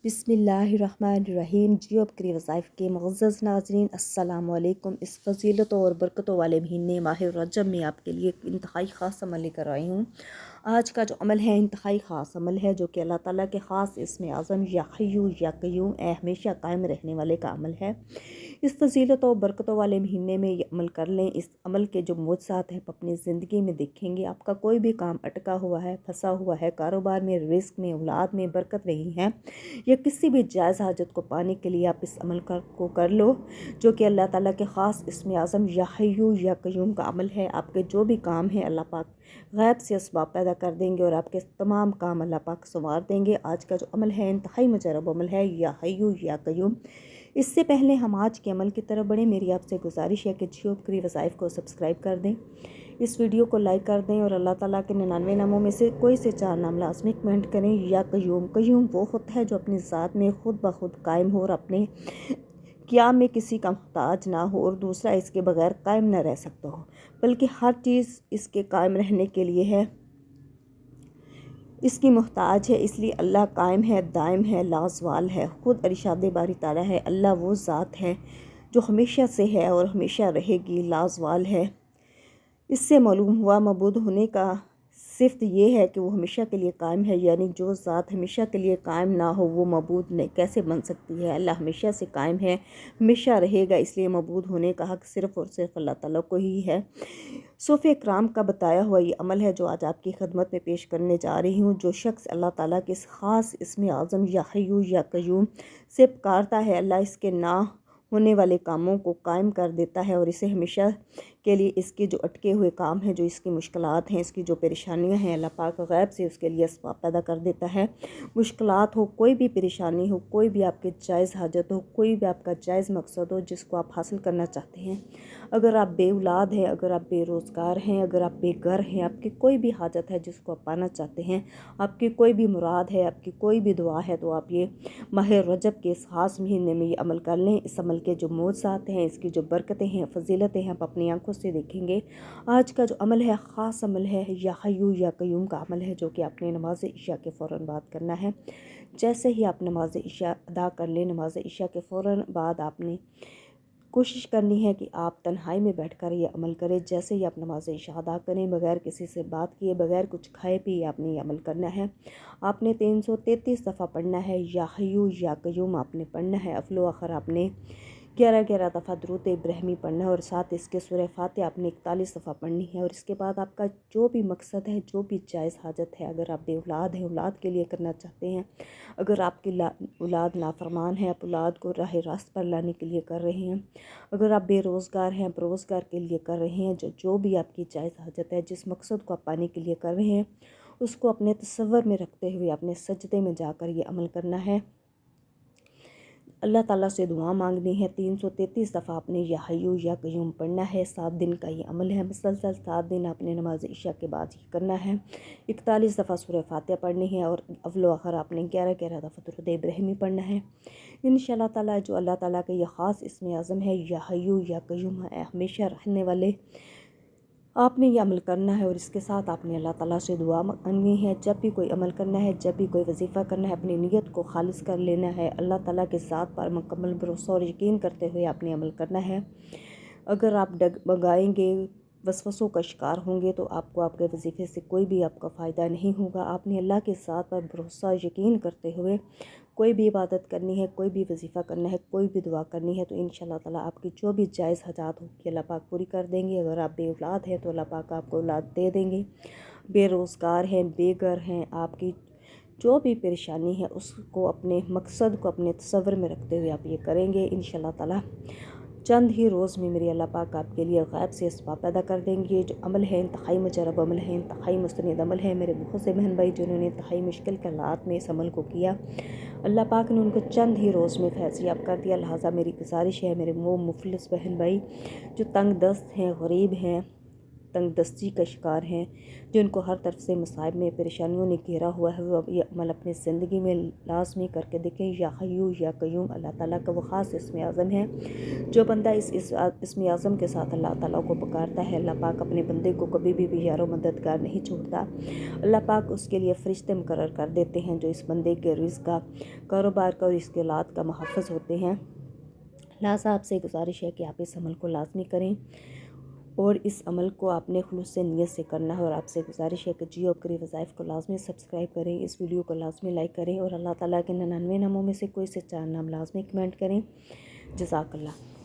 बिस्मिल्लाहिर्रहमानिर्रहीम। जियो बकरी वज़ाइफ के मुअज़्ज़ज़ नाज़रीन, अस्सलामु अलैकुम। इस फ़ज़ीलतों और बरकतों वाले महीने माह रजब में आपके लिए एक इंतहाई ख़ास अमल लेकर आई हूँ। आज का जो अमल है इंतहाई ख़ास अमल है, जो कि अल्लाह ताला के ख़ास इसमें आज़म या हय्यू या क़य्यूम हमेशा कायम रहने वाले का अमल है। इस फ़ज़ीलतों और बरकतों वाले महीने में ये अमल कर लें। इस अमल के जो मुअज़्ज़ात हैं आप अपनी ज़िंदगी में देखेंगे। आपका कोई भी काम अटका हुआ है, फंसा हुआ है, कारोबार में, रिज़्क़ में, औलाद में बरकत नहीं है, या किसी भी जायज़ हाजत को पाने के लिए आप इस अमल को कर लो, जो कि अल्लाह ताला के ख़ास इसमें आज़म या हय्यू या क़य्यूम का अमल है। आपके जो भी काम हैं अल्लाह पाक गैब से असबाब पैदा कर देंगे और आपके तमाम काम अल्लाह पाक संवार देंगे। आज का जो अमल है इंतहाई मुजरब अमल है, या हय्यू या क़य्यूम। इससे पहले हम आज के अमल की तरफ बढ़ें, मेरी आपसे गुजारिश है कि जियो बकरी वज़ाइफ को सब्सक्राइब कर दें, इस वीडियो को लाइक कर दें और अल्लाह ताला के 99 नामों में से कोई से 4 नाम लाज़मी कमेंट करें। या क़य्यूम, क़य्यूम वो होता है जो अपनी ज़ात में खुद ब खुद कायम हो और अपने क़याम में किसी का मोहताज ना हो और दूसरा इसके बगैर कायम न रह सकता हो, बल्कि हर चीज़ इसके कायम रहने के लिए है, इसकी मोहताज है। इसलिए अल्लाह कायम है, दायम है, लाज़वाल है, खुद अरशाद बारी ताला है। अल्लाह वो ज़ात है जो हमेशा से है और हमेशा रहेगी, लाज़वाल है। इससे मालूम हुआ मबूद होने का सिफ़त ये है कि वो हमेशा के लिए कायम है, यानी जो ज़ात हमेशा के लिए कायम ना हो वो मबूद नहीं कैसे बन सकती है। अल्लाह हमेशा से कायम है, हमेशा रहेगा, इसलिए मबूद होने का हक़ सिर्फ़ और सिर्फ अल्लाह ताला को ही है। सूफ़े इकराम का बताया हुआ ये अमल है जो आज आपकी खिदमत में पेश करने जा रही हूँ। जो शख्स अल्लाह ताला के इस ख़ास इसमें आज़म या हय्यू या क़य्यूम से पुकारता है, अल्लाह इसके ना होने वाले कामों को कायम कर देता है और इसे हमेशा के लिए इसके जो अटके हुए काम हैं, जो इसकी मुश्किलात हैं, इसकी जो परेशानियां हैं, अल्लाह पाक गैब से उसके लिए असबाब पैदा कर देता है। मुश्किलात हो, कोई भी परेशानी हो, कोई भी आपके जायज़ हाजत हो, कोई भी आपका जायज़ मकसद हो जिसको आप हासिल करना चाहते हैं, अगर आप बेऔलाद हैं, अगर आप बेरोज़गार हैं, अगर आप बेघर हैं, आपकी कोई भी हाजत है जिसको आप पाना चाहते हैं, आपकी कोई भी मुराद है, आपकी कोई भी दुआ है, तो आप ये माह रजब के इस ख़ास महीने में ये अमल कर लें। इस अमल के जो मौज़ज़ात हैं, इसकी जो बरकतें हैं, फजीलतें हैं, आप अपनी आंखों से देखेंगे। आज का जो अमल है ख़ास अमल है, या हय्यू या क़य्यूम का अमल है, जो कि आपने नमाज इशा के फ़ौरन बाद करना है। जैसे ही आप नमाज इशा अदा कर लें, नमाज इशा के फ़ौरन बाद आपने कोशिश करनी है कि आप तन्हाई में बैठकर ये अमल करें। जैसे ही आप नमाज इशा अदा करें, बगैर किसी से बात किए, बगैर कुछ खाए पिए आपने ये अमल करना है। आपने 333 दफ़ा पढ़ना है, या हय्यू या क़य्यूम आपने पढ़ना है। अफ़लो आखिर आपने 11 दफ़ा दुरूद इब्राहिमी पढ़ना है और साथ इसके सूरह फातिहा आपने 41 दफ़ा पढ़नी है। और इसके बाद आपका जो भी मकसद है, जो भी जायज़ हाजत है, अगर आप बेऔलाद हैं, औलाद के लिए करना चाहते हैं, अगर आपकी औलाद नाफरमान है, आप औलाद को राह रास्त पर लाने के लिए कर रहे हैं, अगर आप बेरोज़गार हैं, आप रोज़गार के लिए कर रहे हैं, जो भी आपकी जायज़ हाजत है, जिस मकसद को आप पाने के लिए कर रहे हैं, उसको अपने तसव्वुर में रखते हुए अपने सजदे में जाकर ये अमल करना है। अल्लाह ताला से दुआ मांगनी है। 333 दफ़ा आपने या हय्यू या क़य्यूम पढ़ना है। 7 दिन का ये अमल है, मुसलसल 7 दिन आपने नमाज इशा के बाद ही करना है। 41 दफ़ा सूरह फातिहा पढ़नी है और अव्वल आखिर आपने 11 दफ़ा दुरूद इब्राहिमी पढ़ना है। इंशाअल्लाह ताला जो अल्लाह ताला का ये ख़ास इसमें आज़म है, या हय्यू या क़य्यूम है, हमेशा रहने वाले, आपने ये अमल करना है। और इसके साथ आपने अल्लाह ताला से दुआ मांगनी है। जब भी कोई अमल करना है, जब भी कोई वजीफ़ा करना है, अपनी नीयत को खालिस कर लेना है। अल्लाह ताला के ज़ात पर मुकम्मल भरोसा और यकीन करते हुए आपने अमल करना है। अगर आप डगमगाएंगे, वसवसों का शिकार होंगे, तो आपको आपके वजीफ़े से कोई भी आपका फ़ायदा नहीं होगा। आपने अल्लाह के ज़ात पर भरोसा यकीन करते हुए कोई भी इबादत करनी है, कोई भी वजीफ़ा करना है, कोई भी दुआ करनी है, तो इंशाअल्लाह ताला आपकी जो भी जायज़ हाजात होगी अल्लाह पाक पूरी कर देंगे। अगर आप बेऔलाद हैं तो अल्लाह पाक आपको औलाद दे देंगे। बेरोज़गार हैं, बेघर हैं, आपकी जो भी परेशानी है उसको, अपने मकसद को अपने तसव्वुर में रखते हुए आप ये करेंगे, इंशाअल्लाह ताला चंद ही रोज़ में मेरी अल्लाह पाक आपके लिए गैब से असबाब पैदा कर देंगे। जो अमल है इंतहाई मुजरब अमल है, इंतहाई मुस्तनद अमल है। मेरे बहुत से बहन भाई जिन्होंने इंतहाई मुश्किल हालात में इस अमल को किया, अल्लाह पाक ने उनको चंद ही रोज़ में फैज़याब कर दिया। लिहाजा मेरी गुजारिश है, मेरे वो मुफलिस बहन भाई जो तंग दस्त हैं, गरीब हैं, تنگ دستی کا شکار ہیں، جن کو ہر طرف سے مصائب میں پریشانیوں نے گھیرا ہوا ہے، وہ اب یہ عمل اپنی زندگی میں لازمی کر کے دیکھیں۔ یا حیو یا قیوم اللہ تعالیٰ کا وہ خاص اسم اعظم ہے۔ جو بندہ اس اسم اعظم کے ساتھ اللہ تعالیٰ کو پکارتا ہے، اللہ پاک اپنے بندے کو کبھی بھی یار و مددگار نہیں چھوڑتا۔ اللہ پاک اس کے لیے فرشتے مقرر کر دیتے ہیں جو اس بندے کے رزق کا، کاروبار کا اور اس کے اولاد کا محافظ ہوتے ہیں۔ لہٰذا آپ سے گزارش ہے کہ آپ اس عمل کو لازمی کریں، اور اس عمل کو آپ نے خلوص سے نیت سے کرنا ہے، اور آپ سے گزارش ہے کہ جیو اپکری وظائف کو لازمی سبسکرائب کریں، اس ویڈیو کو لازمی لائک کریں، اور اللہ تعالیٰ کے 99 ناموں میں سے کوئی سے 4 نام لازمی کمنٹ کریں۔ جزاک اللہ۔